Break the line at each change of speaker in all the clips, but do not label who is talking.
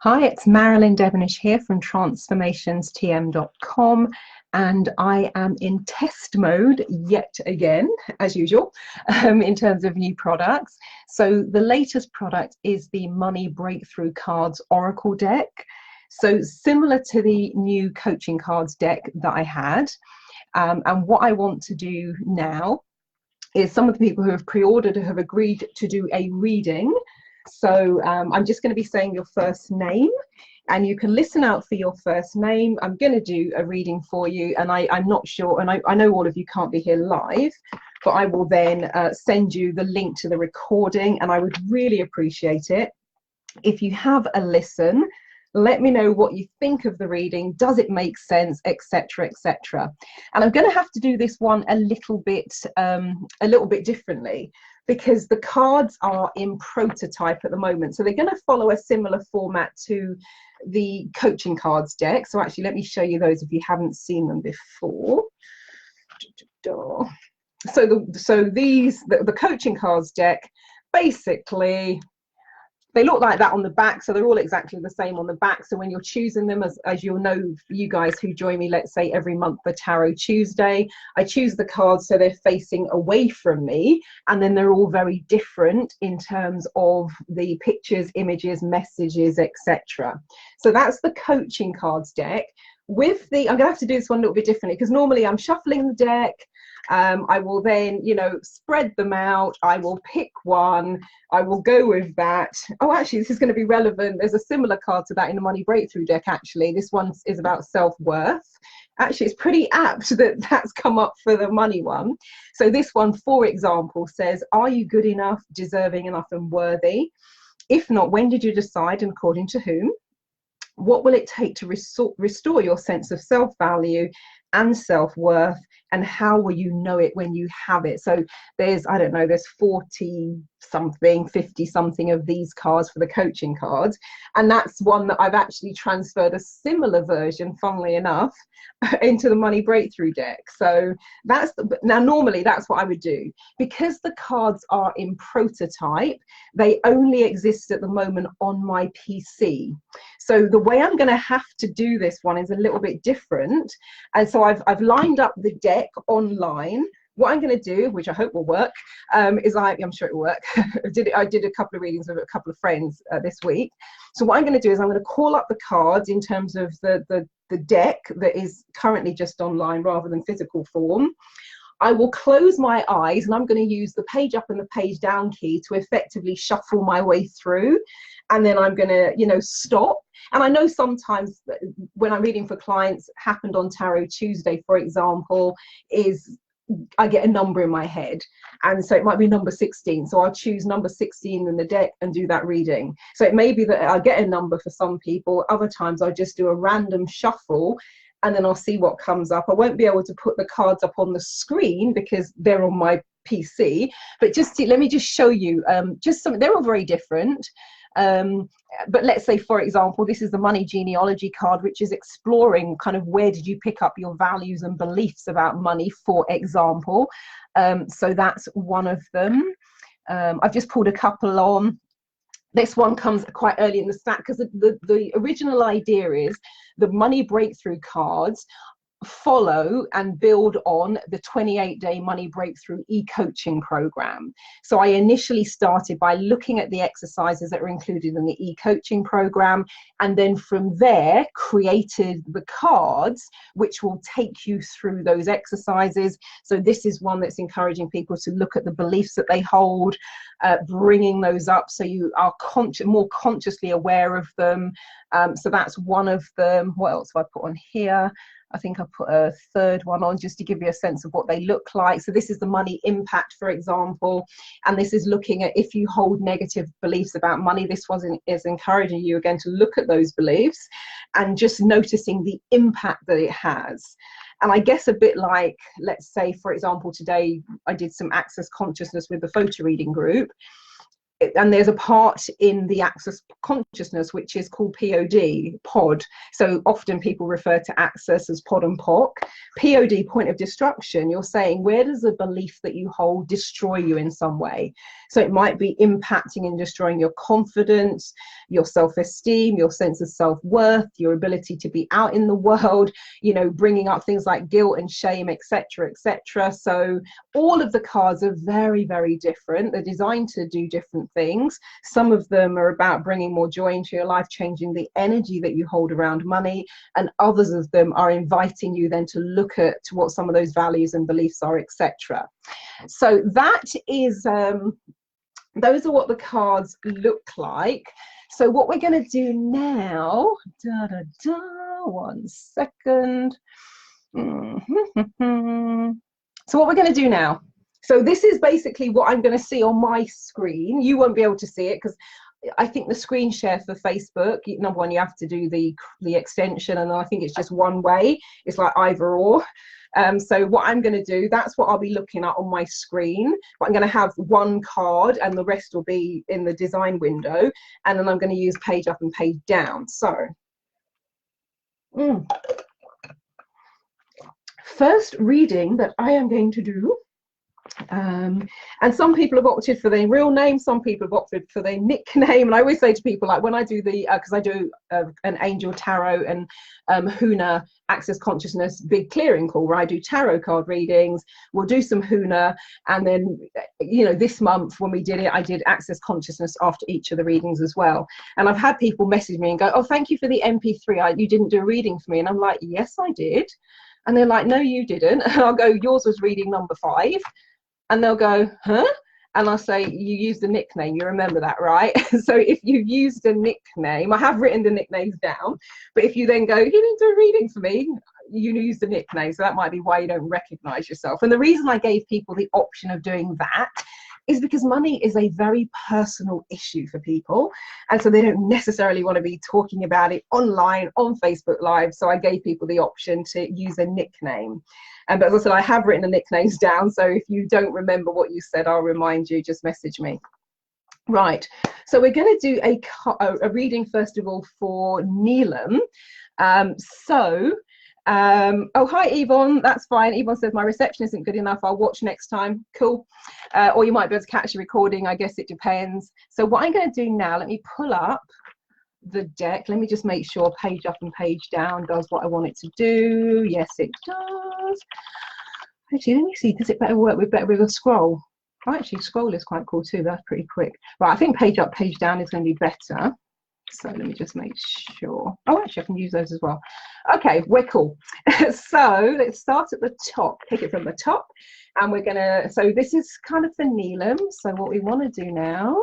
Hi, it's Marilyn Devonish here from transformationstm.com, and I am in test mode yet again, as usual, in terms of new products. So the latest product is the Money Breakthrough Cards Oracle deck. So similar to the new coaching cards deck that I had. And what I want to do now is some of the people who have pre-ordered have agreed to do a reading. So I'm just going to be saying your first name, and you can listen out for your first name. I'm going to do a reading for you, and I'm not sure, and I know all of you can't be here live, but I will then send you the link to the recording, and I would really appreciate it if you have a listen. Let me know what you think of the reading. Does it make sense, etc., etc. And I'm going to have to do this one a little bit differently, because the cards are in prototype at the moment. So they're going to follow a similar format to the coaching cards deck. So actually, let me show you those if you haven't seen them before. So the coaching cards deck, basically, they look like that on the back, so they're all exactly the same on the back. So when you're choosing them, as you'll know, you guys who join me, let's say every month for Tarot Tuesday, I choose the cards so they're facing away from me, and then they're all very different in terms of the pictures, images, messages, etc. So that's the coaching cards deck. With the, I'm gonna have to do this one a little bit differently, because normally I'm shuffling the deck. I will then, spread them out. I will pick one. I will go with that. Oh, actually, this is going to be relevant. There's a similar card to that in the Money Breakthrough deck, actually. This one is about self-worth. Actually, it's pretty apt that that's come up for the money one. So this one, for example, says, are you good enough, deserving enough, and worthy? If not, when did you decide, and according to whom? What will it take to restore your sense of self-value and self-worth, and how will you know it when you have it? So there's, I don't know, there's 40 something, 50 something of these cards for the coaching cards, and that's one that I've actually transferred a similar version, funnily enough, into the Money Breakthrough deck. So that's now normally that's what I would do, because the cards are in prototype. They only exist at the moment on my PC. So the way I'm going to have to do this one is a little bit different, and so I've lined up the deck online. What I'm going to do, which I hope will work, is I'm sure it will work. I did a couple of readings with a couple of friends this week. So what I'm going to do is I'm going to call up the cards in terms of the deck that is currently just online rather than physical form. I will close my eyes, and I'm going to use the page up and the page down key to effectively shuffle my way through. And then I'm going to, stop. And I know sometimes when I'm reading for clients, happened on Tarot Tuesday, for example, is I get a number in my head, and so it might be number 16, so I'll choose number 16 in the deck and do that reading. So it may be that I get a number for some people. Other times I just do a random shuffle, and then I'll see what comes up. I won't be able to put the cards up on the screen because they're on my PC, but let me just show you just some. They're all very different. But let's say, for example, this is the Money Genealogy card, which is exploring kind of where did you pick up your values and beliefs about money, for example. So that's one of them. I've just pulled a couple on. This one comes quite early in the stack, because the original idea is the Money Breakthrough cards follow and build on the 28-day Money Breakthrough e-coaching program. So I initially started by looking at the exercises that are included in the e-coaching program, and then from there created the cards which will take you through those exercises. So this is one that's encouraging people to look at the beliefs that they hold, bringing those up so you are more consciously aware of them. So that's one of them. What else have I put on here? I think I put a third one on just to give you a sense of what they look like. So this is the money impact, for example, and this is looking at if you hold negative beliefs about money. This one is encouraging you again to look at those beliefs and just noticing the impact that it has. And I guess a bit like, let's say, for example, today I did some access consciousness with the photo reading group. And there's a part in the access consciousness which is called pod. So often people refer to access as pod and POC. Pod, point of destruction. You're saying, where does a belief that you hold destroy you in some way? So it might be impacting and destroying your confidence, your self-esteem, your sense of self-worth, your ability to be out in the world, you know, bringing up things like guilt and shame, etc., etc. So all of the cards are very, very different. They're designed to do different things. Some of them are about bringing more joy into your life, changing the energy that you hold around money, and others of them are inviting you then to look at what some of those values and beliefs are, etc. So that is those are what the cards look like. So what we're going to do now, one second. So what we're going to do now, so this is basically what I'm going to see on my screen. You won't be able to see it because I think the screen share for Facebook, number one, you have to do the extension, and I think it's just one way. It's like either or. So what I'm going to do, that's what I'll be looking at on my screen. But I'm going to have one card and the rest will be in the design window. And then I'm going to use page up and page down. So first reading that I am going to do, and some people have opted for their real name, some people have opted for their nickname. And I always say to people, like when I do the because I do an angel tarot and Huna access consciousness big clearing call where I do tarot card readings, we'll do some Huna, and then, you know, this month when we did it, I did access consciousness after each of the readings as well. And I've had people message me and go, oh, thank you for the MP3, you didn't do a reading for me. And I'm like, yes I did. And they're like, no you didn't. And I'll go, yours was reading number 5. And they'll go, huh? And I'll say, you used a nickname, you remember that, right? So if you've used a nickname, I have written the nicknames down, but if you then go, you didn't do a reading for me, you used a nickname, so that might be why you don't recognize yourself. And the reason I gave people the option of doing that is because money is a very personal issue for people, and so they don't necessarily want to be talking about it online on Facebook Live. So I gave people the option to use a nickname. But as I said, I have written the nicknames down, so if you don't remember what you said, I'll remind you, just message me. Right, so we're going to do a reading first of all for Neelam. Oh, hi Yvonne, that's fine. Yvonne says my reception isn't good enough, I'll watch next time. Cool. Or you might be able to catch a recording, I guess it depends. So what I'm going to do now, let me pull up the deck. Let me just make sure page up and page down does what I want it to do. Yes it does. Actually, let me see, does it work with a scroll? Oh, actually scroll is quite cool too, that's pretty quick. Right, I think page up page down is going to be better. So let me just make sure. Oh, actually I can use those as well. Okay, we're cool. So let's start at the top, pick it from the top, and we're gonna, so this is kind of for Neelam. So what we want to do now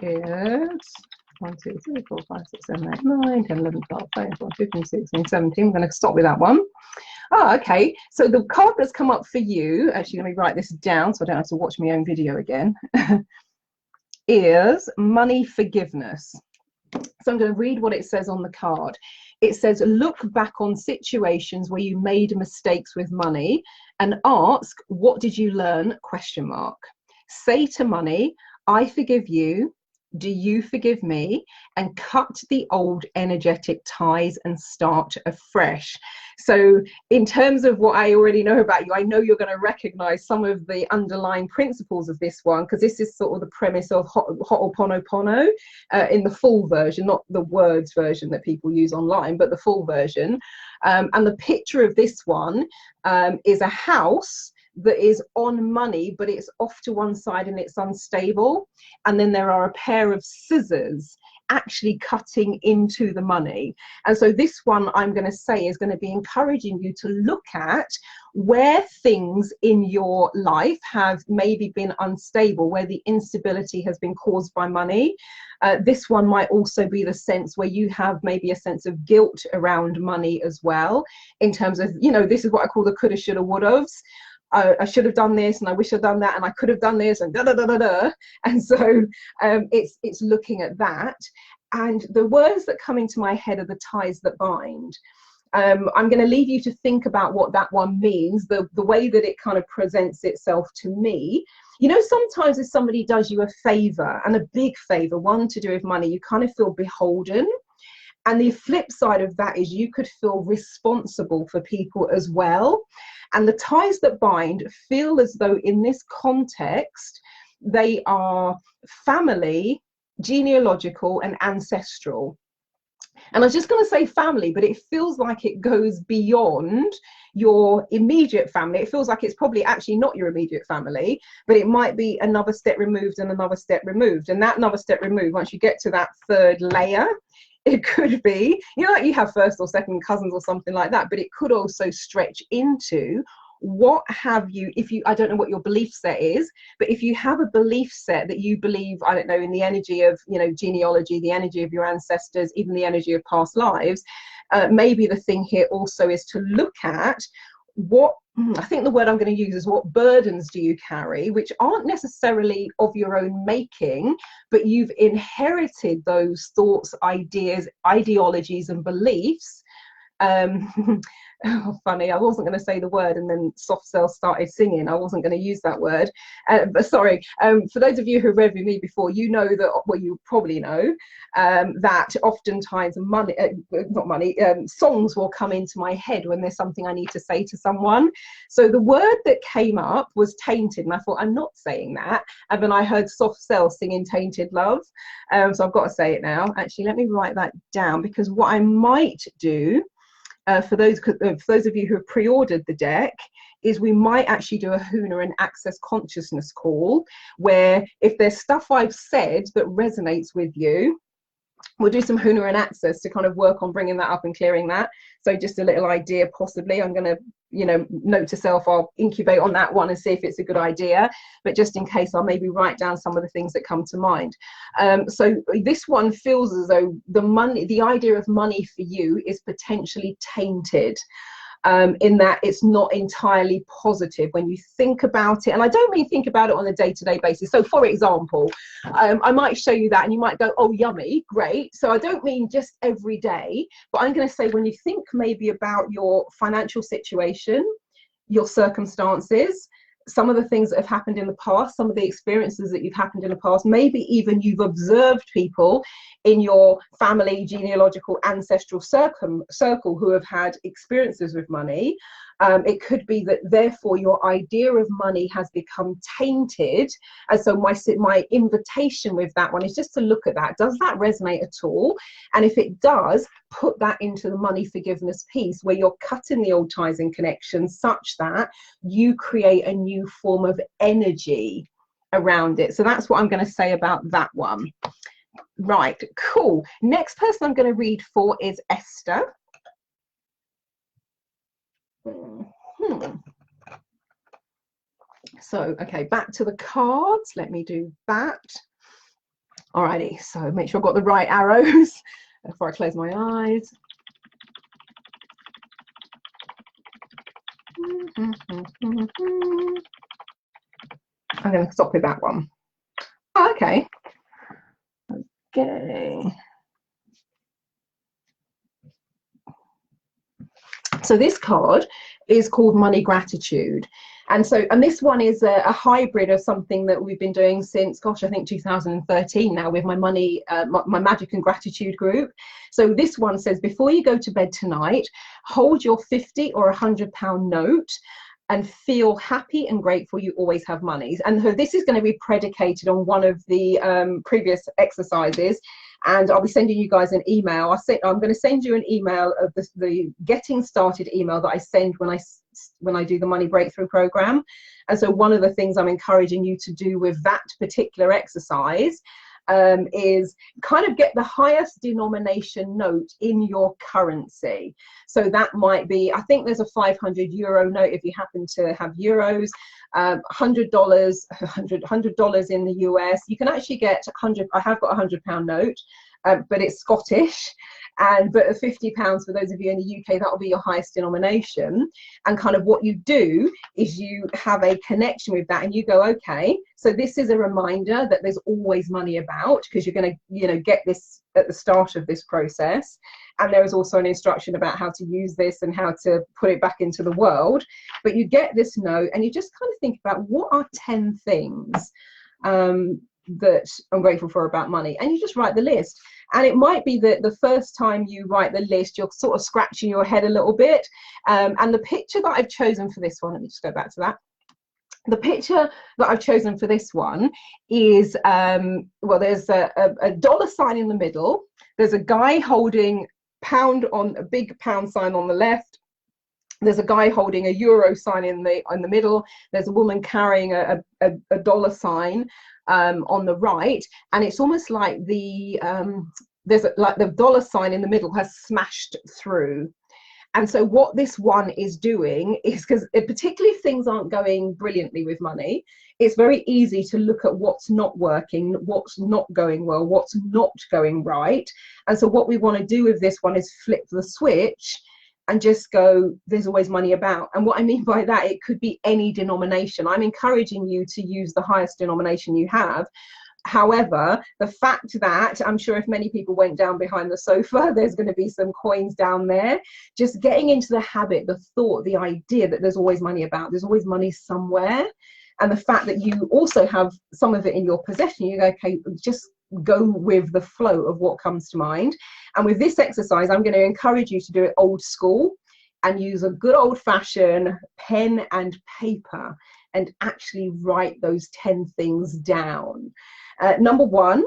is 1, 2, 3, 4, 5, 6, 7, 8, 9, 10, 11, 12, 13, 14, 15, 16, 17. I'm going to stop with that one. Oh, okay. So the card that's come up for you, actually let me write this down so I don't have to watch my own video again, is money forgiveness. So I'm going to read what it says on the card. It says, look back on situations where you made mistakes with money and ask, what did you learn? ? Say to money, I forgive you. Do you forgive me? And cut the old energetic ties and start afresh. So in terms of what I already know about you, I know you're going to recognize some of the underlying principles of this one, because this is sort of the premise of Ho'oponopono in the full version, not the words version that people use online, but the full version. And the picture of this one is a house that is on money, but it's off to one side and it's unstable. And then there are a pair of scissors actually cutting into the money. And so this one, I'm going to say, is going to be encouraging you to look at where things in your life have maybe been unstable, where the instability has been caused by money. This one might also be the sense where you have maybe a sense of guilt around money as well, in terms of, you know, this is what I call the coulda, shoulda, woulda-haves. I should have done this, and I wish I'd done that, and I could have done this, and da da da da da. And so it's looking at that. And the words that come into my head are the ties that bind. I'm going to leave you to think about what that one means, the way that it kind of presents itself to me. You know, sometimes if somebody does you a favor, and a big favor, one to do with money, you kind of feel beholden. And the flip side of that is you could feel responsible for people as well. And the ties that bind feel as though in this context, they are family, genealogical, and ancestral. And I was just going to say family, but it feels like it goes beyond your immediate family. It feels like it's probably actually not your immediate family, but it might be another step removed and another step removed. And that another step removed, once you get to that third layer, it could be, you know, like you have first or second cousins or something like that, but it could also stretch into what have you, if you, I don't know what your belief set is, but if you have a belief set that you believe, I don't know, in the energy of, you know, genealogy, the energy of your ancestors, even the energy of past lives, maybe the thing here also is to look at what, I think the word I'm going to use is what burdens do you carry, which aren't necessarily of your own making, but you've inherited those thoughts, ideas, ideologies, and beliefs. Oh, funny, I wasn't going to say the word, and then Soft Cell started singing. I wasn't going to use that word, but sorry. For those of you who've read with me before, you know that, well, you probably know that oftentimes money, not money, songs will come into my head when there's something I need to say to someone. So the word that came up was tainted, and I thought, I'm not saying that. And then I heard Soft Cell singing Tainted Love, so I've got to say it now. Actually, let me write that down, because what I might do, for those of you who have pre-ordered the deck, is we might actually do a Huna and Access Consciousness call, where if there's stuff I've said that resonates with you, we'll do some Huna and Access to kind of work on bringing that up and clearing that. So just a little idea, possibly. I'm going to, you know, note to self, I'll incubate on that one and see if it's a good idea. But just in case, I'll maybe write down some of the things that come to mind. So this one feels as though the idea of money for you is potentially tainted. In that it's not entirely positive when you think about it. And I don't mean think about it on a day-to-day basis. So for example, I might show you that and you might go, oh, yummy, great. So I don't mean just every day, but I'm going to say when you think maybe about your financial situation, your circumstances, some of the things that have happened in the past, some of the experiences that you've happened in the past, maybe even you've observed people in your family, genealogical, ancestral circle who have had experiences with money. It could be that therefore your idea of money has become tainted. And so my invitation with that one is just to look at that. Does that resonate at all? And if it does, put that into the money forgiveness piece, where you're cutting the old ties and connections such that you create a new form of energy around it. So that's what I'm going to say about that one. Right, cool. Next person I'm going to read for is Esther. So, okay, back to the cards. Let me do that. Alrighty, so make sure I've got the right arrows before I close my eyes. I'm going to stop with that one. Oh, okay. Okay. So this card is called Money Gratitude. And this one is a hybrid of something that we've been doing since, gosh, I think 2013 now, with my money, my Magic and Gratitude group. So this one says, before you go to bed tonight, hold your 50 or £100 note and feel happy and grateful you always have monies. And this is going to be predicated on one of the previous exercises. And I'll be sending you guys an email. I'm going to send you an email of the getting started email that I send when I do the money breakthrough program. And so one of the things I'm encouraging you to do with that particular exercise is kind of get the highest denomination note in your currency. So that might be, I think there's a €500 note if you happen to have euros, $100 in the US. You can actually get 100. I have got a £100 note, but it's Scottish. But £50 for those of you in the UK, that will be your highest denomination. And kind of what you do is you have a connection with that, and you go, okay, so this is a reminder that there's always money about, because you're going to, you know, get this at the start of this process. And there is also an instruction about how to use this and how to put it back into the world. But you get this note, and you just kind of think about, what are 10 things that I'm grateful for about money? And you just write the list. And it might be that the first time you write the list, you're sort of scratching your head a little bit. And the picture that I've chosen for this one, let me just go back to that. The picture that I've chosen for this one is, well, there's a dollar sign in the middle. There's a guy holding pound on a big pound sign on the left. There's a guy holding a euro sign in the middle. There's a woman carrying a dollar sign on the right, and it's almost like like the dollar sign in the middle has smashed through. And so what this one is doing is, because particularly if things aren't going brilliantly with money, it's very easy to look at what's not working, what's not going well, what's not going right. And so what we want to do with this one is flip the switch and just go, there's always money about. And what I mean by that, it could be any denomination. I'm encouraging you to use the highest denomination you have. However, the fact that I'm sure if many people went down behind the sofa, there's going to be some coins down there. Just getting into the habit, the thought, the idea that there's always money about, there's always money somewhere. And the fact that you also have some of it in your possession, you go, okay, just go with the flow of what comes to mind. And with this exercise, I'm going to encourage you to do it old school and use a good old-fashioned pen and paper and actually write those 10 things down. Number one,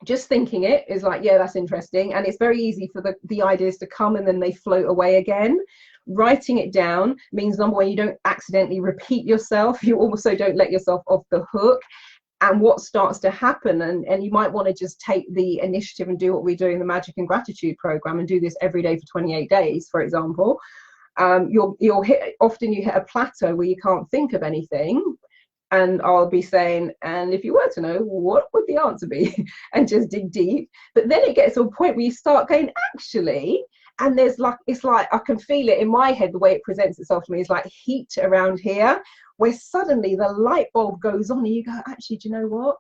just thinking it is like, yeah, that's interesting. And it's very easy for the ideas to come and then they float away again. Writing it down means, number one, you don't accidentally repeat yourself. You also don't let yourself off the hook. And what starts to happen, and you might want to just take the initiative and do what we do in the Magic and Gratitude program and do this every day for 28 days, for example. Often you hit a plateau where you can't think of anything. And I'll be saying, and if you were to know, what would the answer be? And just dig deep. But then it gets to a point where you start going, actually, and there's like, it's like, I can feel it in my head, the way it presents itself to me is like heat around here, where suddenly the light bulb goes on and you go, actually, do you know what?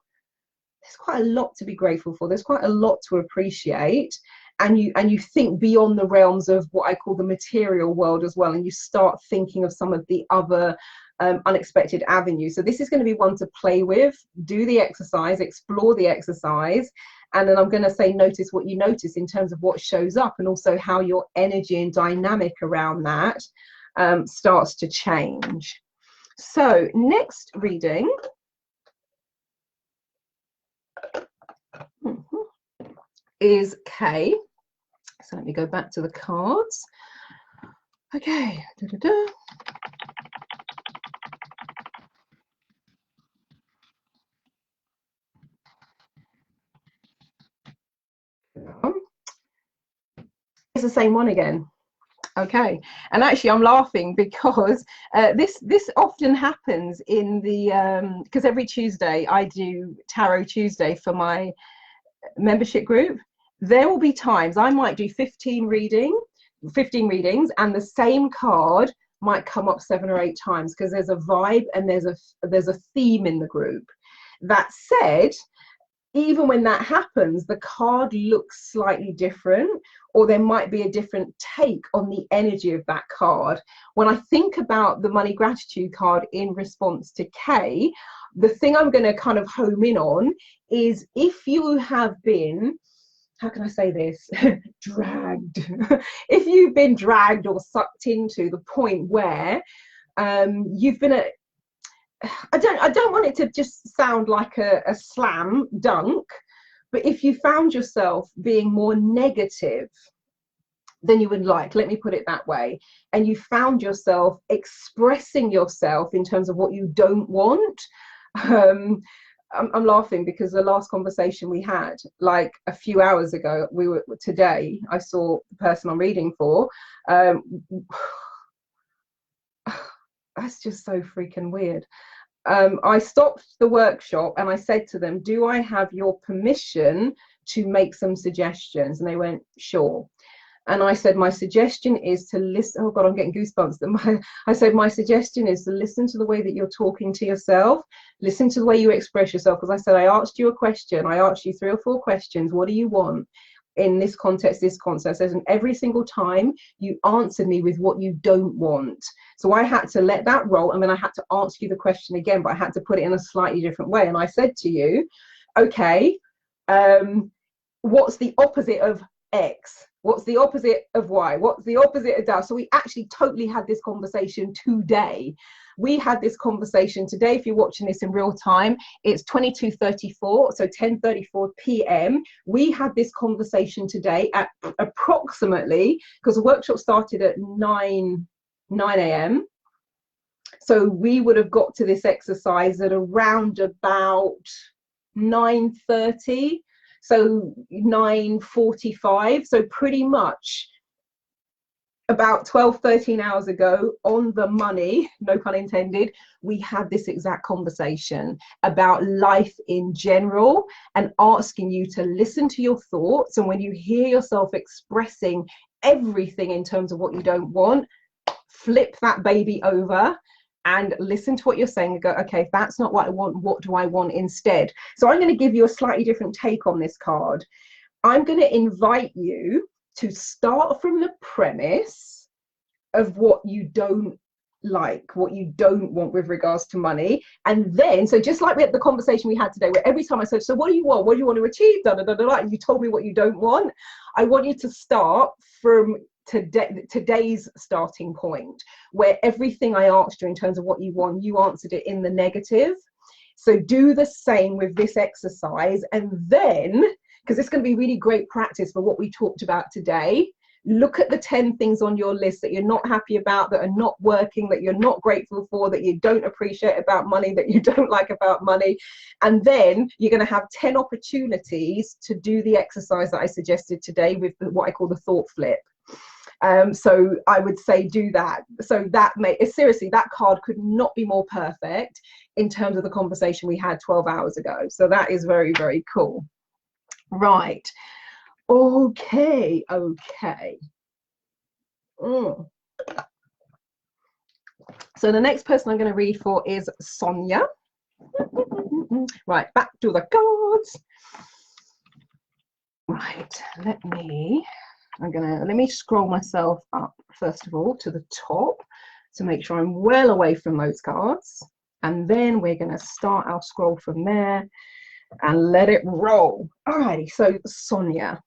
There's quite a lot to be grateful for. There's quite a lot to appreciate. And you think beyond the realms of what I call the material world as well. And you start thinking of some of the other unexpected avenues. So this is going to be one to play with. Do the exercise, explore the exercise, and then I'm going to say notice what you notice in terms of what shows up, and also how your energy and dynamic around that starts to change. So next reading is K. So let me go back to the cards. Okay. It's the same one again. Okay, and actually I'm laughing because this often happens in the because every Tuesday I do Tarot Tuesday for my membership group. There will be times I might do 15 readings, and the same card might come up 7 or 8 times because there's a vibe and there's a theme in the group. That said, even when that happens, the card looks slightly different, or there might be a different take on the energy of that card. When I think about the money gratitude card in response to K, the thing I'm going to kind of home in on is if you have been, how can I say this, dragged. If you've been dragged or sucked into the point where you've been at, I don't want it to just sound like a slam dunk, but if you found yourself being more negative than you would like, let me put it that way, and you found yourself expressing yourself in terms of what you don't want, I'm laughing because the last conversation we had, like a few hours ago, today, I saw the person I'm reading for. That's just so freaking weird. I stopped the workshop and I said to them, do I have your permission to make some suggestions? And they went, sure. And I said, my suggestion is to listen. Oh God, I'm getting goosebumps. I said, my suggestion is to listen to the way that you're talking to yourself. Listen to the way you express yourself. Because I said, I asked you a question. I asked you 3 or 4 questions. What do you want in this context, this context? And every single time you answered me with what you don't want. So I had to let that roll. And then I had to ask you the question again, but I had to put it in a slightly different way. And I said to you, okay, what's the opposite of X. What's the opposite of Y? What's the opposite of that? So we actually totally had this conversation today. We had this conversation today. If you're watching this in real time, it's 22:34, so 10:34 p.m. We had this conversation today at approximately, because the workshop started at 9 a.m. So we would have got to this exercise at around about 9:30. So 9:45, so pretty much about 12, 13 hours ago, on the money, no pun intended, we had this exact conversation about life in general and asking you to listen to your thoughts. And when you hear yourself expressing everything in terms of what you don't want, flip that baby over and listen to what you're saying and go, okay, if that's not what I want, what do I want instead? So I'm going to give you a slightly different take on this card. I'm going to invite you to start from the premise of what you don't like, what you don't want with regards to money. And then, so just like we had the conversation we had today, where every time I said, so what do you want? What do you want to achieve? Da, da, da, da, da, and you told me what you don't want. I want you to start from today's starting point, where everything I asked you in terms of what you want, you answered it in the negative. So do the same with this exercise, and then, because it's going to be really great practice for what we talked about today, look at the 10 things on your list that you're not happy about, that are not working, that you're not grateful for, that you don't appreciate about money, that you don't like about money. And then you're going to have 10 opportunities to do the exercise that I suggested today with what I call the thought flip. So I would say do that. So that seriously, that card could not be more perfect in terms of the conversation we had 12 hours ago. So that is very, very cool. Right. Okay. So the next person I'm going to read for is Sonia. Right, back to the cards. Right, let me scroll myself up first of all to the top to make sure I'm well away from those cards, and then we're going to start our scroll from there and let it roll. Alrighty, so Sonia.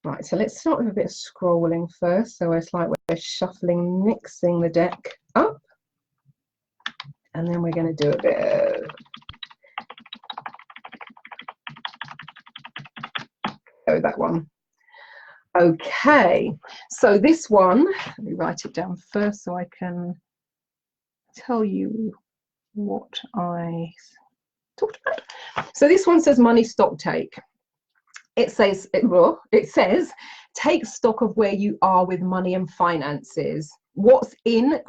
Right, so let's start with a bit of scrolling first. So it's like we're shuffling, mixing the deck up, and then we're going to do a bit of that one. Okay, so this one, let me write it down first so I can tell you what I talked about. So this one says money stock take. It says take stock of where you are with money and finances. What's in ?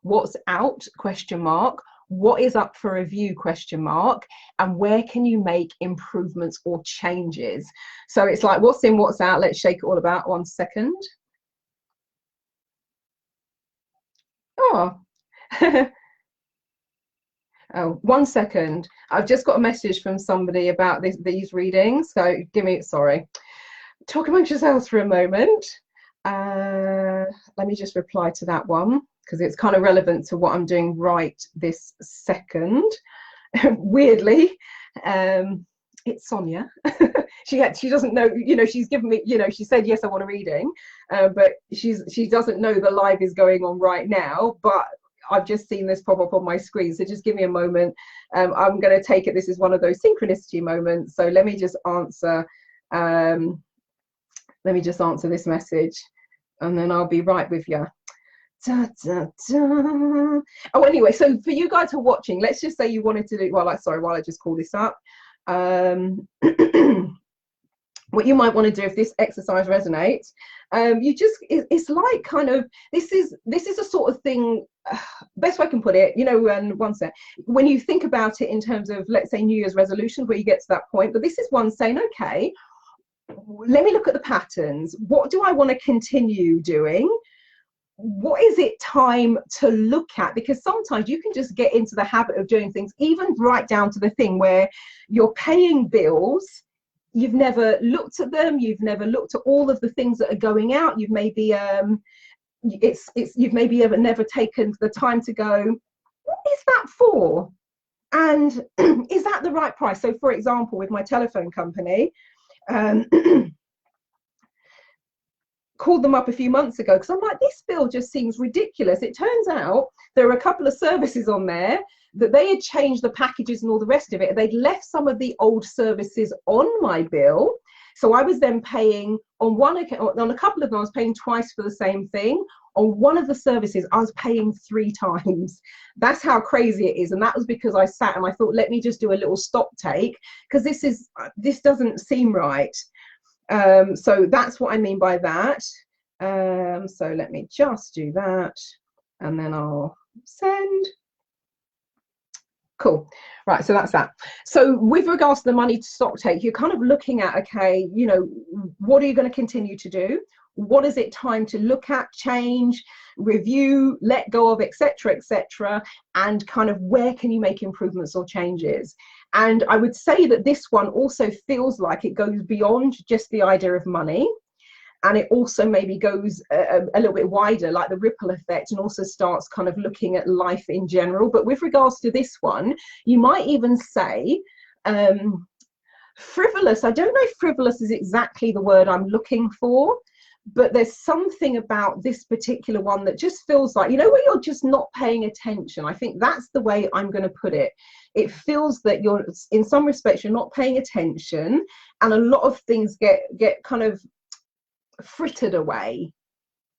What's out ? What is up for review ? And where can you make improvements or changes? So it's like what's in, what's out. Let's shake it all about. 1 second. Oh. Oh, 1 second. I've just got a message from somebody about these readings. So sorry. Talk amongst yourselves for a moment. Let me just reply to that one, because it's kind of relevant to what I'm doing right this second. Weirdly, it's Sonia. she doesn't know, she's given me, she said, yes, I want a reading, but she doesn't know the live is going on right now, but I've just seen this pop up on my screen, so just give me a moment. I'm going to take it this is one of those synchronicity moments, so let me just answer this message, and then I'll be right with you. Da, da, da. Oh, anyway, so for you guys who are watching, let's just say you wanted to do, while I just call this up, what you might want to do if this exercise resonates, it's like kind of, this is a sort of thing, best way I can put it, and one sec, when you think about it in terms of, let's say, New Year's resolution, where you get to that point, but this is one saying, okay, let me look at the patterns. What do I want to continue doing? What is it time to look at? Because sometimes you can just get into the habit of doing things, even right down to the thing where you're paying bills, you've never looked at them, you've never looked at all of the things that are going out, you've maybe you've maybe never taken the time to go, what is that for? And is that the right price? So for example, with my telephone company, um, called them up a few months ago because I'm like, this bill just seems ridiculous. It turns out there are a couple of services on there that they had changed the packages and all the rest of it. They'd left some of the old services on my bill. So I was then paying on one account, on a couple of them, I was paying twice for the same thing. On one of the services, I was paying 3 times. That's how crazy it is. And that was because I sat and I thought, let me just do a little stock take, because this doesn't seem right. So that's what I mean by that. So let me just do that and then I'll send. Cool. Right, so that's that. So with regards to the money to stock take, you're kind of looking at, okay, you know, what are you going to continue to do? What is it time to look at, change, review, let go of, etc., etc., and kind of where can you make improvements or changes? And I would say that this one also feels like it goes beyond just the idea of money. And it also maybe goes a little bit wider, like the ripple effect, and also starts kind of looking at life in general. But with regards to this one, you might even say frivolous. I don't know if frivolous is exactly the word I'm looking for, but there's something about this particular one that just feels like, you know, where you're just not paying attention. I think that's the way I'm going to put it. It feels that you're, in some respects, you're not paying attention, and a lot of things get kind of frittered away,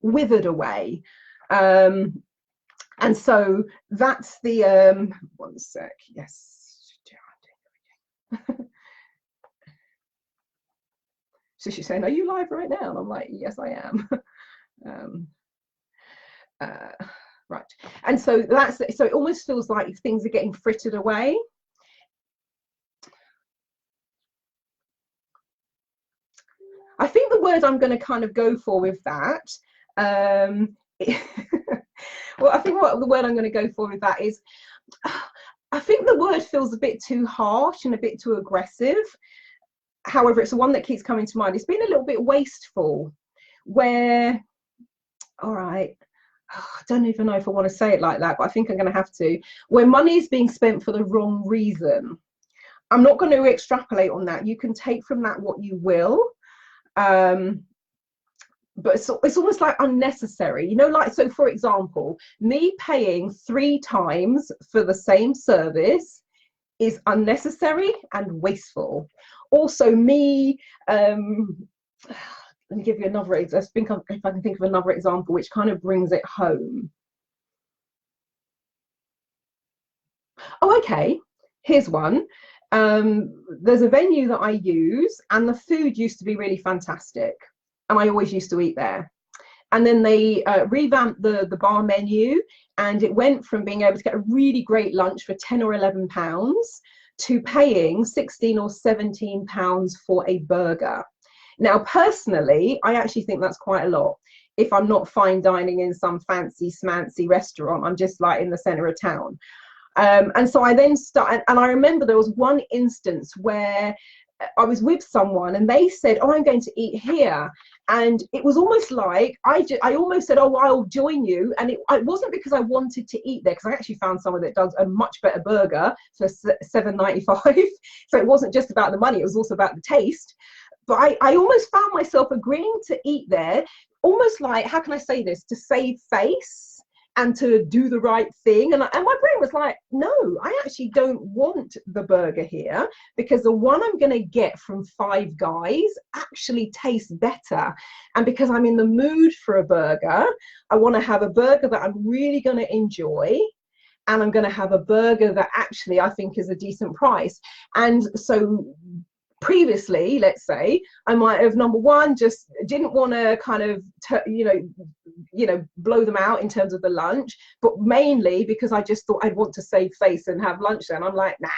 withered away, and so that's the one sec. Yes. So she's saying, are you live right now? And I'm like, yes, I am. Right, and so that's, so it almost feels like things are getting frittered away. I think the word I'm going to kind of go for with that, well, I think what the word I'm going to go for with that is, I think the word feels a bit too harsh and a bit too aggressive. However, it's the one that keeps coming to mind. It's been a little bit wasteful, where, all right, I don't even know if I want to say it like that, but I think I'm going to have to, where money is being spent for the wrong reason. I'm not going to extrapolate on that. You can take from that what you will. But it's almost like unnecessary, you know, like, so for example, me paying 3 times for the same service is unnecessary and wasteful. Also, me, let me give you another example. If I can think of another example which kind of brings it home. Oh, okay, here's one. There's a venue that I use, and the food used to be really fantastic, and I always used to eat there. And then they revamped the bar menu, and it went from being able to get a really great lunch for £10 or £11 to paying £16 or £17 for a burger. Now, personally, I actually think that's quite a lot. If I'm not fine dining in some fancy smancy restaurant, I'm just like in the centre of town. And so I then started, and I remember there was one instance where I was with someone and they said, oh, I'm going to eat here. And it was almost like, I almost said, oh, I'll join you. And it wasn't because I wanted to eat there, because I actually found someone that does a much better burger for £7.95. So it wasn't just about the money, it was also about the taste. But I almost found myself agreeing to eat there, almost like, how can I say this, to save face and to do the right thing. And my brain was like, no, I actually don't want the burger here, because the one I'm going to get from Five Guys actually tastes better. And because I'm in the mood for a burger, I want to have a burger that I'm really going to enjoy, and I'm going to have a burger that actually I think is a decent price. And so previously, let's say, I might have, number one, just didn't want to kind of blow them out in terms of the lunch, but mainly because I just thought I'd want to save face and have lunch there. And I'm like, nah,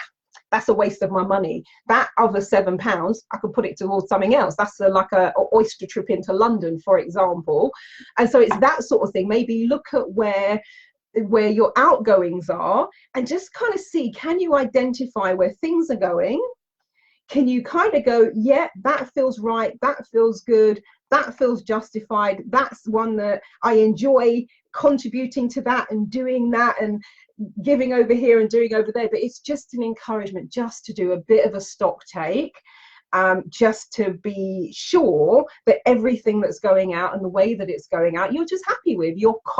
that's a waste of my money. That other £7, I could put it towards something else. That's like a oyster trip into London, for example. And so it's that sort of thing. Maybe look at where your outgoings are and just kind of see, can you identify where things are going? Can you kind of go, yeah, that feels right, that feels good, that feels justified, that's one that I enjoy contributing to that and doing that. And giving over here and doing over there, but it's just an encouragement just to do a bit of a stock take, just to be sure that everything that's going out and the way that it's going out, you're just happy with.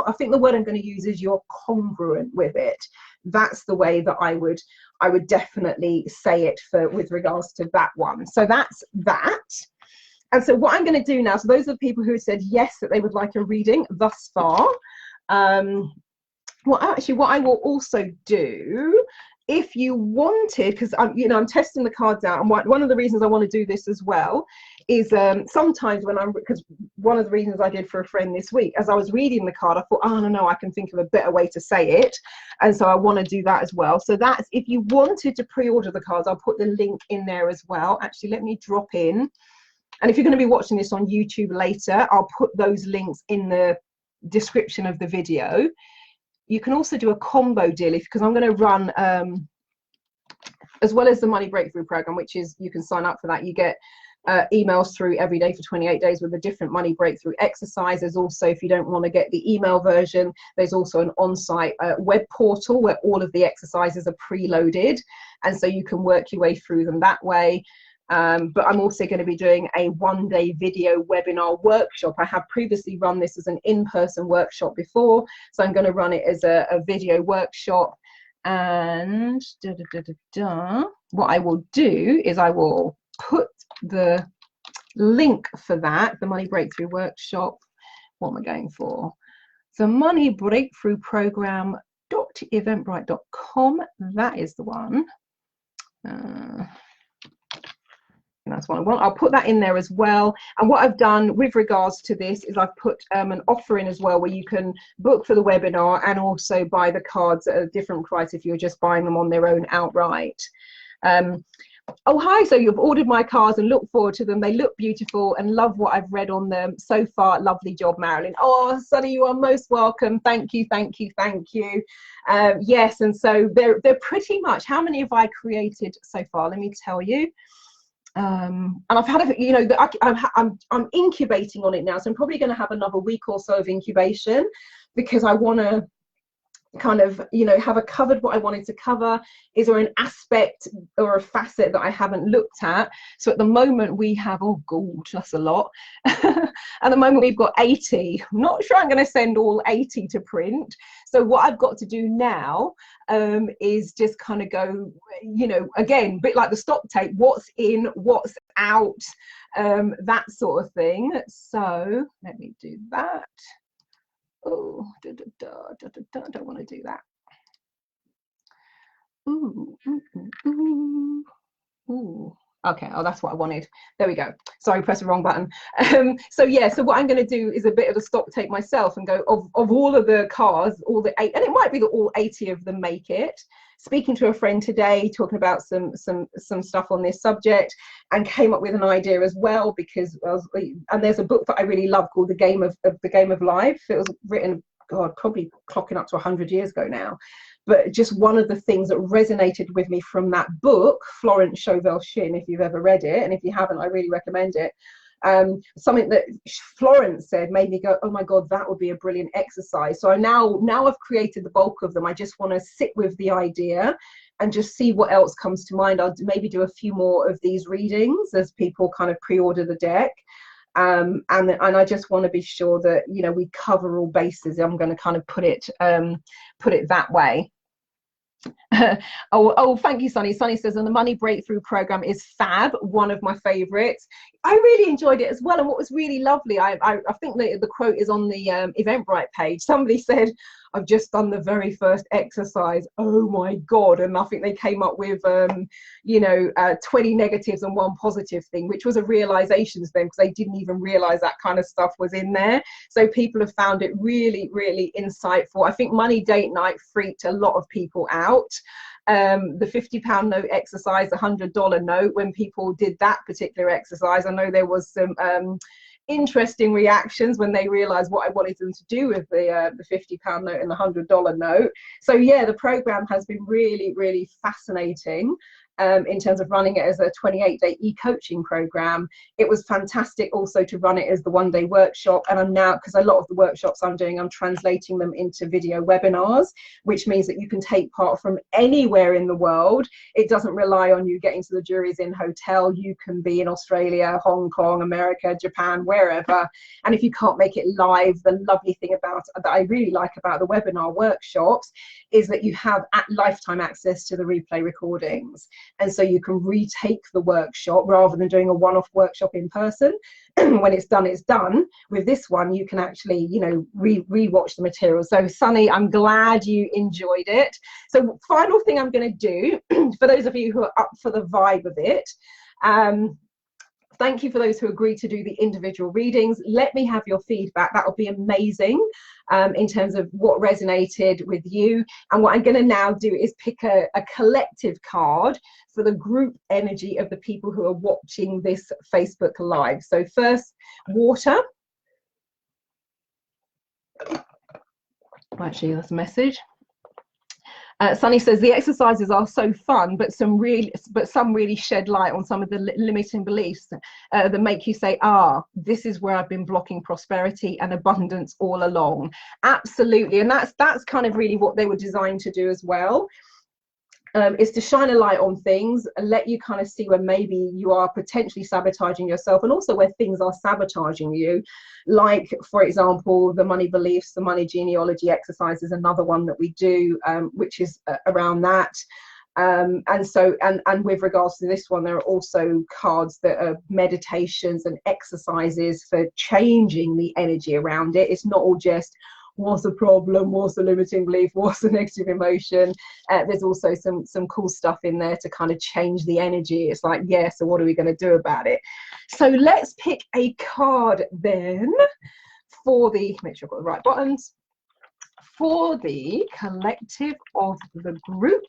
I think the word I'm going to use is you're congruent with it. That's the way that I would definitely say it with regards to that one. So that's that. And so what I'm going to do now, so those are the people who said yes, that they would like a reading thus far. Well, actually, what I will also do, if you wanted, because I'm testing the cards out, and one of the reasons I want to do this as well is sometimes because one of the reasons I did for a friend this week, as I was reading the card, I thought, oh no, I can think of a better way to say it, and so I want to do that as well. So that's, if you wanted to pre-order the cards, I'll put the link in there as well. Actually, let me drop in, and if you're going to be watching this on YouTube later, I'll put those links in the description of the video. You can also do a combo deal, because I'm going to run, as well as the Money Breakthrough Program, which is, you can sign up for that. You get emails through every day for 28 days with a different Money Breakthrough exercise. There's also, if you don't want to get the email version, there's also an on-site web portal where all of the exercises are preloaded. And so you can work your way through them that way. But I'm also going to be doing a one-day video webinar workshop. I have previously run this as an in-person workshop before, so I'm going to run it as a video workshop. And what I will do is I will put the link for that, the Money Breakthrough Workshop. What am I going for? So Money Breakthrough Program.eventbrite.com. That is the one. That's what I want. I'll put that in there as well. And what I've done with regards to this is I've put an offer in as well, where you can book for the webinar and also buy the cards at a different price if you're just buying them on their own outright. Oh, hi. So you've ordered my cards and look forward to them. They look beautiful and love what I've read on them so far. Lovely job, Marilyn. Oh, Sonny, you are most welcome. Thank you, thank you, thank you. Yes, and so they're pretty much, how many have I created so far? Let me tell you. And I've had I'm incubating on it now, so I'm probably going to have another week or so of incubation, because I want to kind of have covered what I wanted to cover. Is there an aspect or a facet that I haven't looked at? So at the moment we have, oh god, that's a lot. At the moment we've got 80. I'm not sure I'm going to send all 80 to print. So what I've got to do now is just kind of go, again, a bit like the stock take, what's in, what's out, that sort of thing. So let me do that. Oh, don't want to do that. Ooh. Okay, oh, that's what I wanted. There we go. Sorry, press the wrong button. So yeah, so what I'm going to do is a bit of a stock take myself and go of all of the cards, all the 8, and it might be that all 80 of them make it. Speaking to a friend today, talking about some stuff on this subject, and came up with an idea as well, because and there's a book that I really love called The Game of Life. It was written, God, probably clocking up to 100 years ago now. But just one of the things that resonated with me from that book, Florence Chauvel Shin, if you've ever read it, and if you haven't, I really recommend it. Something that Florence said made me go, oh my God, that would be a brilliant exercise. So now I've created the bulk of them. I just want to sit with the idea and just see what else comes to mind. I'll maybe do a few more of these readings as people kind of pre-order the deck. And I just want to be sure that we cover all bases. I'm going to kind of put it that way. Oh, thank you, Sonny. Sonny says, and the Money Breakthrough Program is fab, one of my favorites. I really enjoyed it as well. And what was really lovely, I think the quote is on the Eventbrite page. Somebody said, I've just done the very first exercise. Oh my God. And I think they came up with 20 negatives and 1 positive thing, which was a realization to them, because they didn't even realize that kind of stuff was in there. So people have found it really, really insightful. I think Money Date Night freaked a lot of people out. The £50 note exercise, the $100 note, when people did that particular exercise, I know there was some interesting reactions when they realized what I wanted them to do with the £50 note and the $100 note. So yeah, the program has been really, really fascinating. in terms of running it as a 28-day e-coaching program. It was fantastic also to run it as the one-day workshop. And I'm now, because a lot of the workshops I'm doing, I'm translating them into video webinars, which means that you can take part from anywhere in the world. It doesn't rely on you getting to the Juries Inn hotel. You can be in Australia, Hong Kong, America, Japan, wherever. And if you can't make it live, the lovely thing about that I really like about the webinar workshops is that you have lifetime access to the replay recordings. And so you can retake the workshop rather than doing a one-off workshop in person. When it's done, it's done. With this one, you can actually, you know, re-watch the material. So Sunny, I'm glad you enjoyed it. So final thing I'm going to do, for those of you who are up for the vibe of it, thank you for those who agreed to do the individual readings. Let me have your feedback. That would be amazing in terms of what resonated with you. And what I'm going to now do is pick a collective card for the group energy of the people who are watching this Facebook Live. So first, water. Actually, that's a message. Sunny says the exercises are so fun, but some really shed light on some of the limiting beliefs that make you say, this is where I've been blocking prosperity and abundance all along. Absolutely, and that's kind of really what they were designed to do as well. Is to shine a light on things and let you kind of see where maybe you are potentially sabotaging yourself, and also where things are sabotaging you. Like, for example, the money beliefs, the money genealogy exercise is another one that we do, which is around that. And with regards to this one, there are also cards that are meditations and exercises for changing the energy around it. It's not all just what's the problem, what's the limiting belief, what's the negative emotion. There's also some cool stuff in there to kind of change the energy. It's like, yeah, so what are we going to do about it? So let's pick a card then for the, make sure I've got the right buttons, for the collective of the group.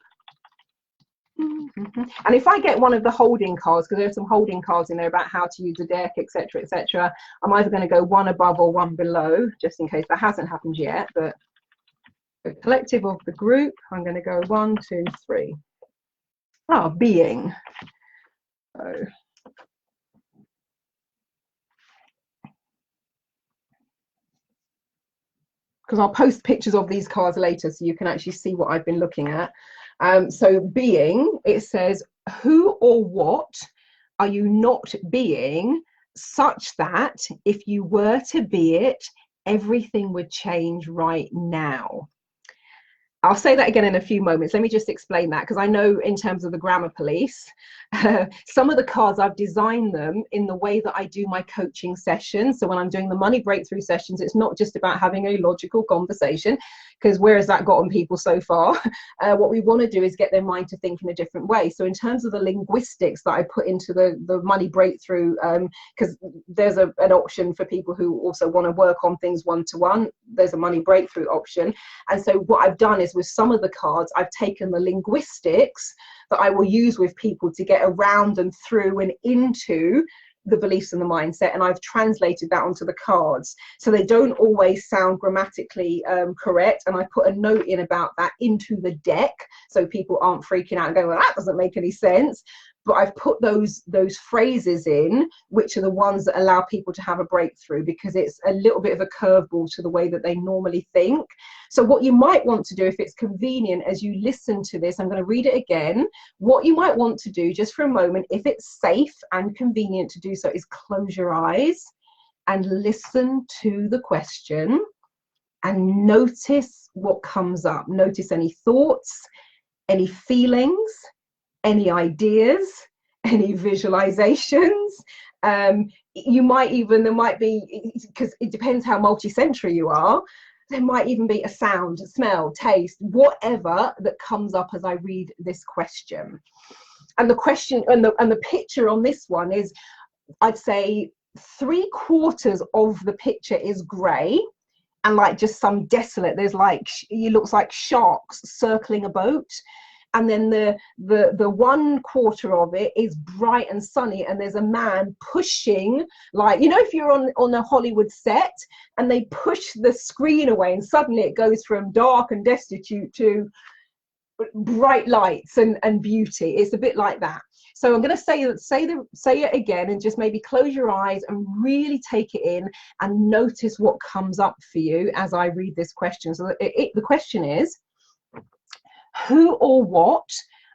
And if I get one of the holding cards, because there are some holding cards in there about how to use the deck, etc., etc., I'm either going to go one above or one below, just in case that hasn't happened yet. But the collective of the group, I'm going to go 1, 2, 3. Being. So, because I'll post pictures of these cards later so you can actually see what I've been looking at. So being, it says, who or what are you not being such that if you were to be it, everything would change right now? I'll say that again in a few moments. Let me just explain that, because I know in terms of the grammar police, some of the cards, I've designed them in the way that I do my coaching sessions. So when I'm doing the money breakthrough sessions, it's not just about having a logical conversation, because where has that gotten people so far? What we want to do is get their mind to think in a different way. So in terms of the linguistics that I put into the money breakthrough, because there's an option for people who also want to work on things one-to-one, there's a money breakthrough option. And so what I've done is with some of the cards, I've taken the linguistics that I will use with people to get around and through and into the beliefs and the mindset, and I've translated that onto the cards, so they don't always sound grammatically correct, and I put a note in about that into the deck so people aren't freaking out and going, well, that doesn't make any sense. But I've put those phrases in, which are the ones that allow people to have a breakthrough, because it's a little bit of a curveball to the way that they normally think. So what you might want to do, if it's convenient as you listen to this, I'm going to read it again. What you might want to do just for a moment, if it's safe and convenient to do so, is close your eyes and listen to the question and notice what comes up. Notice any thoughts, any feelings, any ideas, any visualizations. You might even, there might be, because it depends how multi-sensory you are, there might even be a sound, a smell, taste, whatever that comes up as I read this question. And the question and the picture on this one is, I'd say 3/4 of the picture is grey and like just some desolate, there's like, it looks like sharks circling a boat. And then the 1/4 of it is bright and sunny, and there's a man pushing, like, you know, if you're on a Hollywood set and they push the screen away and suddenly it goes from dark and destitute to bright lights and beauty. It's a bit like that. So I'm going to say it again, and just maybe close your eyes and really take it in and notice what comes up for you as I read this question. So the question is, who or what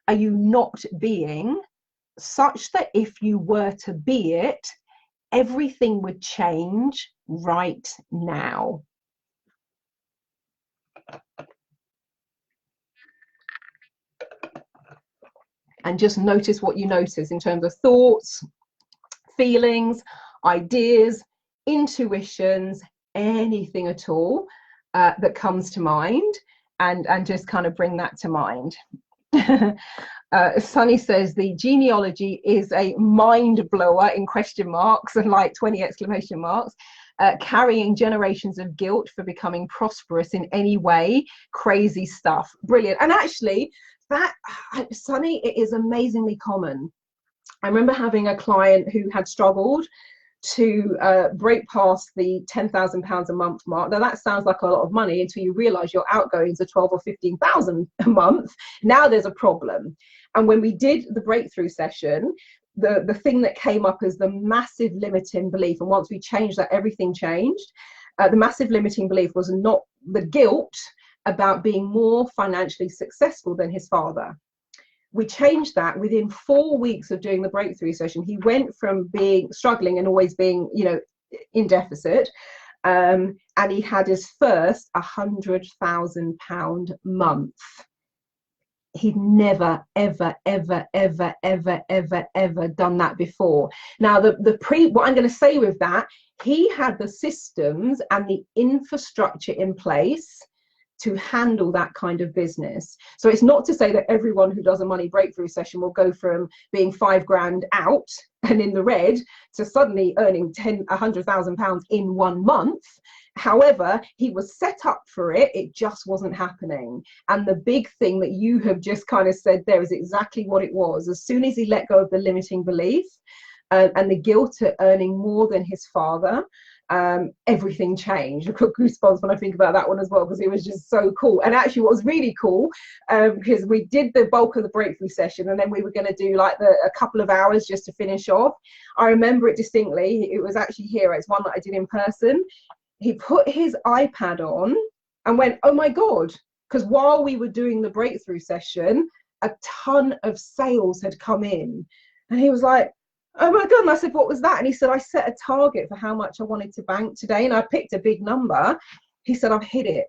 are you not being, such that if you were to be it, everything would change right now? And just notice what you notice in terms of thoughts, feelings, ideas, intuitions, anything at all that comes to mind, and just kind of bring that to mind. Sunny says the genealogy is a mind blower in question marks and like 20 exclamation marks. Carrying generations of guilt for becoming prosperous in any way. Crazy stuff. Brilliant. And actually, that, Sunny, it is amazingly common. I remember having a client who had struggled to break past the £10,000 a month mark. Now that sounds like a lot of money until you realize your outgoings are 12 or 15,000 a month. Now there's a problem. And when we did the breakthrough session, the thing that came up is the massive limiting belief. And once we changed that, everything changed. The massive limiting belief was not the guilt about being more financially successful than his father. We changed that within 4 weeks of doing the breakthrough session. He went from being struggling and always being, in deficit, and he had his first £100,000 month. He'd never, ever, ever, ever, ever, ever, ever done that before. Now, what I'm going to say with that, he had the systems and the infrastructure in place to handle that kind of business. So it's not to say that everyone who does a money breakthrough session will go from being £5,000 out and in the red to suddenly earning £100,000 in 1 month. However, he was set up for it. It just wasn't happening. And the big thing that you have just kind of said there is exactly what it was. As soon as he let go of the limiting belief and the guilt at earning more than his father, everything changed. I've got goosebumps when I think about that one as well, because it was just so cool. And actually what was really cool, because we did the bulk of the breakthrough session and then we were going to do like a couple of hours just to finish off. I remember it distinctly. It was actually here. It's one that I did in person. He put his iPad on and went, oh my God, because while we were doing the breakthrough session, a ton of sales had come in. And he was like, oh my God. And I said, what was that? And he said, I set a target for how much I wanted to bank today. And I picked a big number. He said, I've hit it.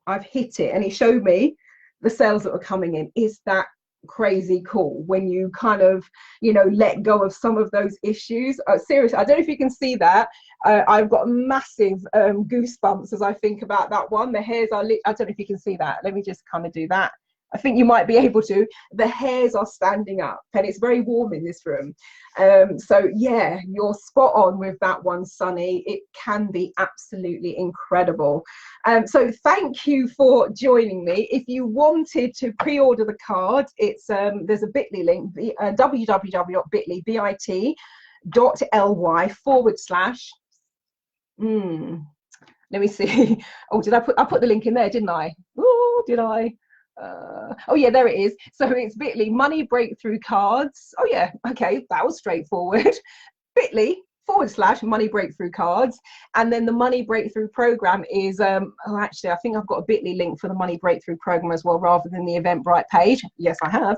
I've hit it. And he showed me the sales that were coming in. Is that crazy cool when you kind of, let go of some of those issues? Seriously, I don't know if you can see that. I've got massive goosebumps as I think about that one. The hairs are I don't know if you can see that. Let me just kind of do that. I think you might be able to. The hairs are standing up and it's very warm in this room. So yeah, you're spot on with that one, Sunny. It can be absolutely incredible. So thank you for joining me. If you wanted to pre-order the card, it's there's a bit.ly link, www.bit.ly/. Let me see. Oh, I put the link in there, didn't I? Oh, did I? Oh yeah, there it is. So it's bit.ly money breakthrough cards. Oh yeah, okay, that was straightforward. bit.ly/money breakthrough cards. And then the money breakthrough program is actually I think I've got a bit.ly link for the money breakthrough program as well, rather than the Eventbrite page. Yes, I have.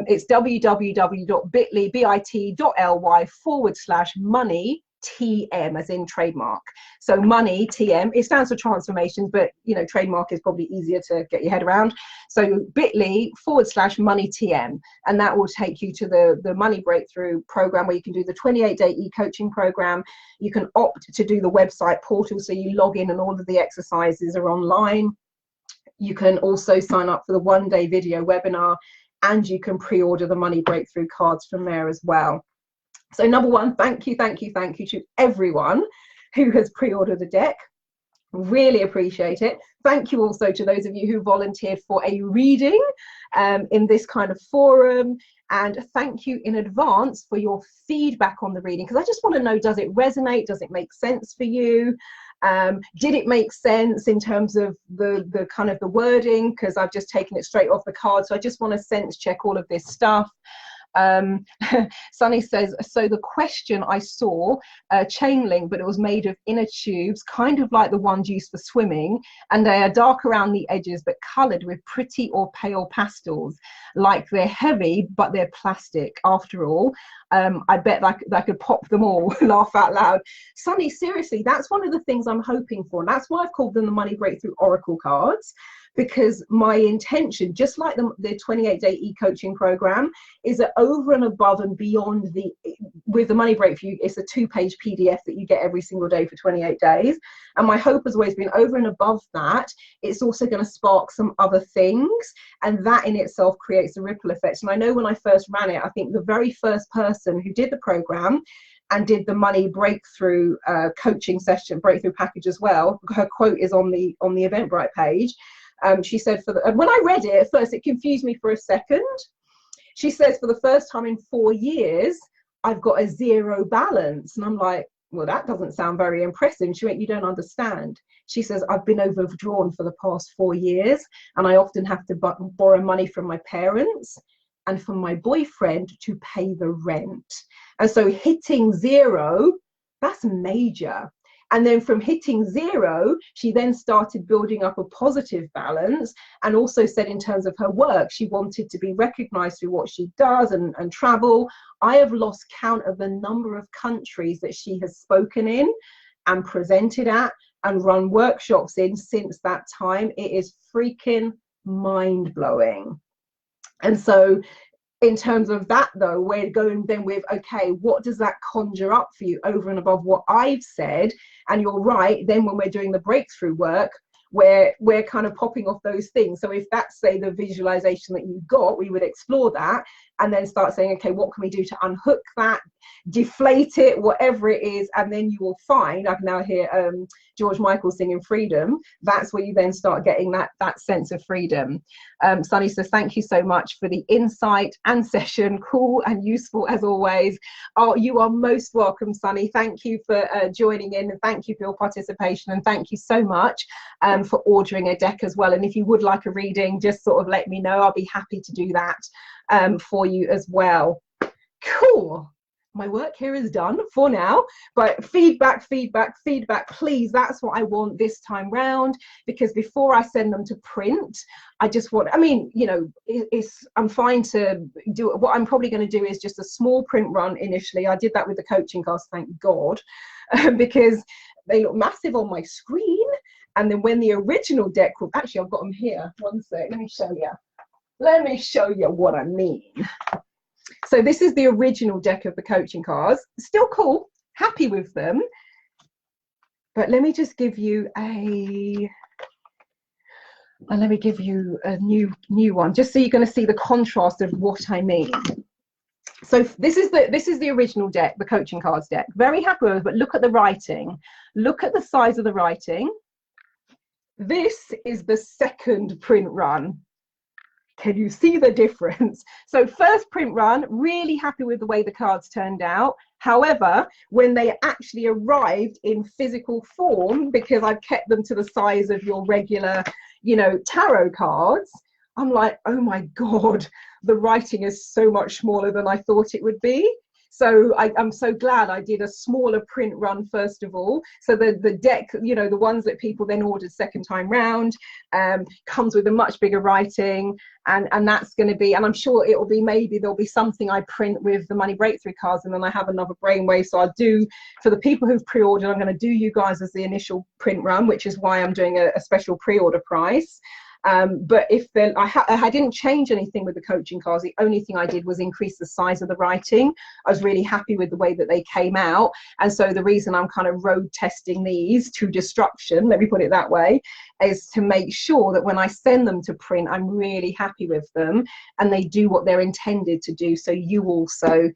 It's www.bit.ly/money TM, as in trademark. So money TM, it stands for transformations, but trademark is probably easier to get your head around. So bit.ly/money TM, and that will take you to the money breakthrough program, where you can do the 28-day e-coaching program. You can opt to do the website portal, so you log in and all of the exercises are online. You can also sign up for the 1-day video webinar, and you can pre-order the money breakthrough cards from there as well. So number one, thank you to everyone who has pre-ordered the deck. Really appreciate it. Thank you also to those of you who volunteered for a reading in this kind of forum. And thank you in advance for your feedback on the reading, because I just want to know, does it resonate? Does it make sense for you? Did it make sense in terms of the kind of the wording, because I've just taken it straight off the card, so I just want to sense check all of this stuff. Sunny says, so the question I saw, chain link, but it was made of inner tubes, kind of like the ones used for swimming, and they are dark around the edges but coloured with pretty or pale pastels, like they're heavy but they're plastic after all. I bet I could pop them all. Laugh out loud. Sunny, seriously, that's one of the things I'm hoping for, and that's why I've called them the Money Breakthrough Oracle cards, because my intention, just like the 28-day e-coaching program, is that over and above and beyond with the Money Breakthrough, it's a 2-page PDF that you get every single day for 28 days. And my hope has always been, over and above that, it's also going to spark some other things. And that in itself creates a ripple effect. And I know when I first ran it, I think the very first person who did the program and did the Money Breakthrough coaching session, breakthrough package as well, her quote is on the Eventbrite page. She said, when I read it at first, it confused me for a second. She says, for the first time in 4 years, I've got a zero balance. And I'm like, well, that doesn't sound very impressive. And she went, you don't understand. She says, I've been overdrawn for the past 4 years, and I often have to borrow money from my parents and from my boyfriend to pay the rent. And so hitting zero, that's major. And then from hitting zero, she then started building up a positive balance, and also said in terms of her work, she wanted to be recognized through what she does and travel. I have lost count of the number of countries that she has spoken in and presented at and run workshops in since that time. It is freaking mind-blowing. And so in terms of that, though, we're going then with, okay, what does that conjure up for you over and above what I've said? And you're right, then when we're doing the breakthrough work, we're kind of popping off those things. So if that's, say, the visualization that you've got, we would explore that and then start saying, okay, what can we do to unhook that, deflate it, whatever it is. And then you will find, I can now hear George Michael singing Freedom. That's where you then start getting that sense of freedom. Sunny says, thank you so much for the insight and session. Cool and useful as always. Oh, you are most welcome, Sunny. Thank you for joining in, and thank you for your participation, and thank you so much for ordering a deck as well. And if you would like a reading, just sort of let me know. I'll be happy to do that for you as well. Cool. My work here is done for now, but feedback, please. That's what I want this time round, because before I send them to print, I just want, I mean, you know, I'm fine to do it. What I'm probably going to do is just a small print run initially. I did that with the coaching cards, thank God, because they look massive on my screen. And then when the original deck, actually, I've got them here. One sec, let me show you. Let me show you what I mean. So this is the original deck of the coaching cards. Still cool, happy with them. But let me just give you a new one, just so you're going to see the contrast of what I mean. So this is the original deck, the coaching cards deck. Very happy with it, but look at the writing. Look at the size of the writing. This is the second print run. Can you see the difference? So first print run, really happy with the way the cards turned out. However, when they actually arrived in physical form, because I've kept them to the size of your regular, you know, tarot cards, I'm like, oh my God, the writing is so much smaller than I thought it would be. So I'm so glad I did a smaller print run first of all. So the deck, you know, the ones that people then ordered second time round, comes with a much bigger writing, and that's going to be, and I'm sure it will be, maybe there'll be something I print with the Money Breakthrough cards, and then I have another brainwave. So I'll do, for the people who've pre-ordered, I'm going to do you guys as the initial print run, which is why I'm doing a special pre-order price. But if then I didn't change anything with the coaching cards, the only thing I did was increase the size of the writing. I was really happy with the way that they came out, and so the reason I'm kind of road testing these to destruction, let me put it that way, is to make sure that when I send them to print, I'm really happy with them and they do what they're intended to do, so you also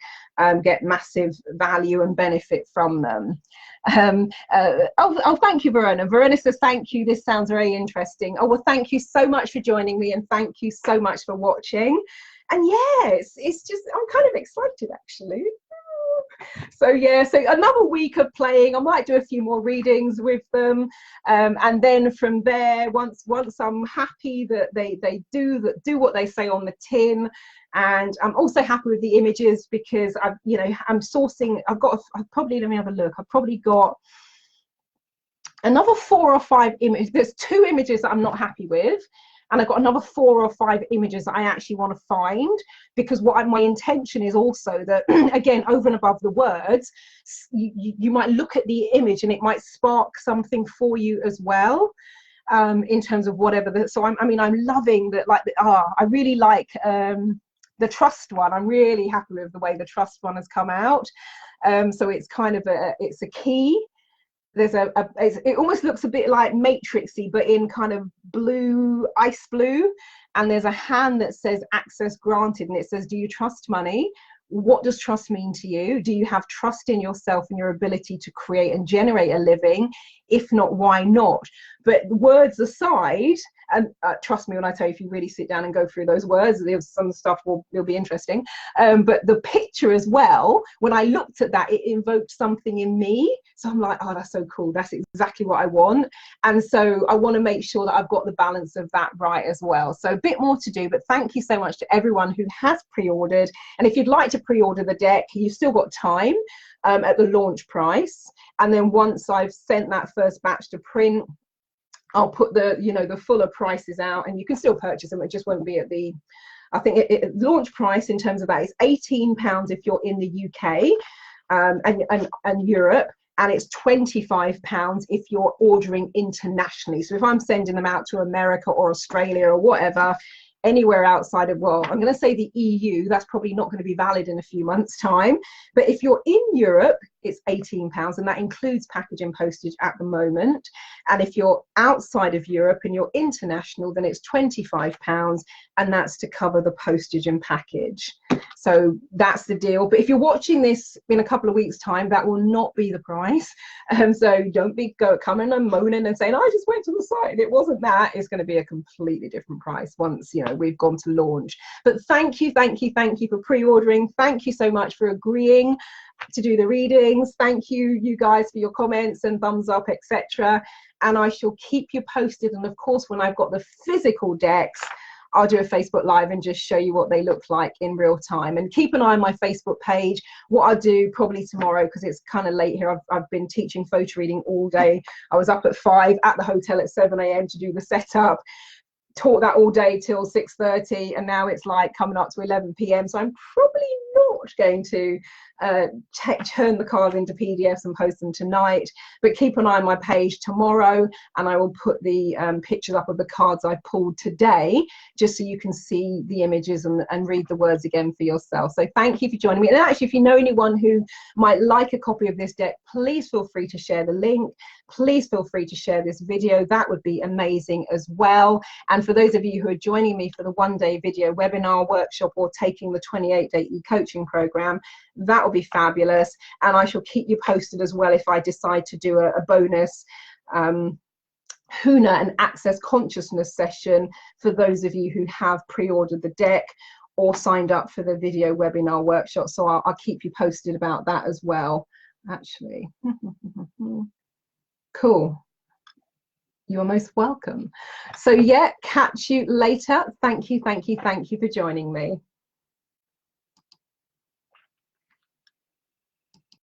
get massive value and benefit from them. Oh, thank you, Verona. Verona says, thank you, this sounds very interesting. Oh, well, thank you so much for joining me, and thank you so much for watching. And yes, it's just, I'm kind of excited actually. So yeah, so another week of playing. I might do a few more readings with them, and then from there, once I'm happy that they do what they say on the tin, and I'm also happy with the images because I'm sourcing. I've probably, let me have a look. I've probably got another 4 or 5 images. There's 2 images that I'm not happy with, and I've got another 4 or 5 images that I actually want to find, because my intention is also that again, over and above the words, you might look at the image and it might spark something for you as well, in terms of whatever. So I'm loving that. I really like the trust one. I'm really happy with the way the trust one has come out. So it's kind of it's a key. There's it almost looks a bit like matrixy, but in kind of blue, ice blue, and there's a hand that says access granted, and it says, do you trust money? What does trust mean to you? Do you have trust in yourself and your ability to create and generate a living? If not, why not? But words aside, and trust me when I tell you, if you really sit down and go through those words, some stuff will be interesting. But the picture as well, when I looked at that, it invoked something in me. So I'm like, oh, that's so cool. That's exactly what I want. And so I want to make sure that I've got the balance of that right as well. So a bit more to do, but thank you so much to everyone who has pre-ordered. And if you'd like to pre-order the deck, you've still got time at the launch price. And then once I've sent that first batch to print, I'll put the fuller prices out, and you can still purchase them. It just won't be at the, I think launch price in terms of that is £18 if you're in the UK and Europe, and it's £25 if you're ordering internationally. So if I'm sending them out to America or Australia or whatever, anywhere outside of, well, I'm going to say the EU, that's probably not going to be valid in a few months' time. But if you're in Europe, it's £18, and that includes packaging postage at the moment. And if you're outside of Europe and you're international, then it's £25, and that's to cover the postage and package. So that's the deal. But if you're watching this in a couple of weeks' time, that will not be the price. So don't be coming and moaning and saying, I just went to the site and it wasn't that. It's going to be a completely different price once we've gone to launch. But thank you for pre-ordering. Thank you so much for agreeing to do the readings. Thank you guys for your comments and thumbs up, etc. And I shall keep you posted. And of course, when I've got the physical decks, I'll do a Facebook Live and just show you what they look like in real time. And keep an eye on my Facebook page. What I'll do probably tomorrow, because it's kind of late here, I've been teaching photo reading all day. I was up at 5 at the hotel at 7 a.m. to do the setup. Taught that all day till 6:30, and now it's like coming up to 11 p.m. So I'm probably not going to turn the cards into PDFs and post them tonight, but keep an eye on my page tomorrow, and I will put the pictures up of the cards I pulled today, just so you can see the images and read the words again for yourself. So thank you for joining me. And actually, if you know anyone who might like a copy of this deck, please feel free to share the link. Please feel free to share this video. That would be amazing as well. And for those of you who are joining me for the one-day video webinar workshop or taking the 28-day e-coaching program, that will be fabulous. And I shall keep you posted as well if I decide to do a bonus Huna and Access Consciousness session for those of you who have pre-ordered the deck or signed up for the video webinar workshop. So I'll keep you posted about that as well, actually. Cool. You're most welcome. So yeah, catch you later. Thank you for joining me.